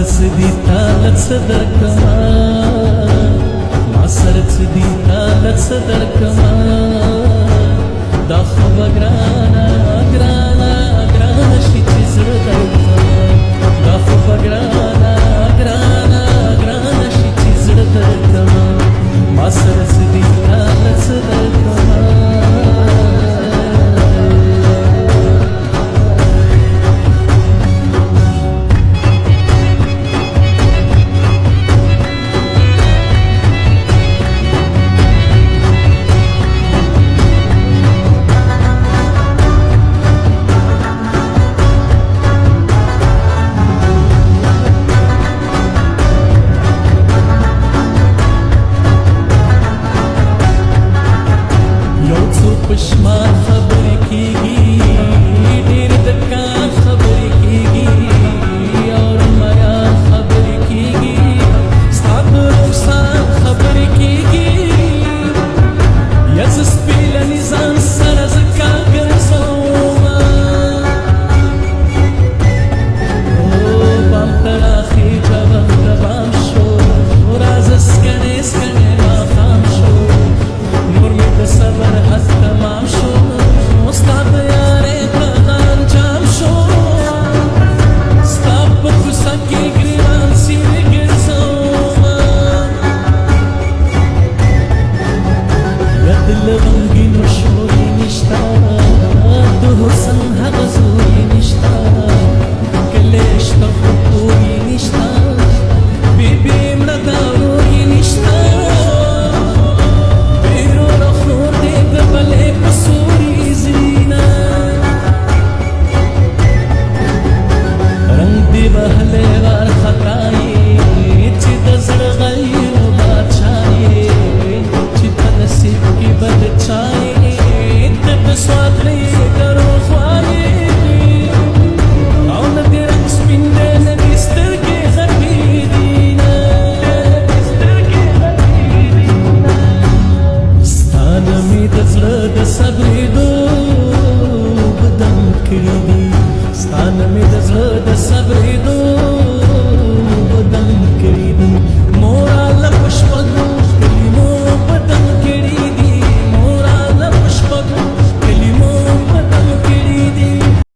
سدي تالت صدركما ما سرت سدي تالت صدركما دا خو گرانا گرانا گرانا شي چې زړه درکما دا خو گرانا گرانا گرانا شي چې زړه درکما ما سرت سدي تالت صدركما پشمار خبرې کېږي ډېر د کار خبرې کېږي اور میار خبرې کېږي ستا د رخسار خبرې کېږي یا زه سپېلني ځان سره زه کار ګرځومه بام تړه خېټه وخته بام شو راځه سکنې سکنې ماښام شو نور مې د صبر حد تمام شو ستا د یارۍ پرغان جام شو ستا په کوڅه کې ګریوان سیوري ګرځومه ید له غمګینو شوري نشته د حسن هغه زوري نشته کلی شته خو پوهې نشته بېبې مړه دا ورور یې نشته بهلې وار خطرایې چې د زړه غیرو بادشاهې چې په نصیب کې بد چایې ته په سواتلې دروغ وایې او نه دې رنګ سپین دی نه دې سترګې غټې دي ستا نه مې د زړه د صبرېدو بدن کړي دي ستا نه مې د زړه د صبرېدو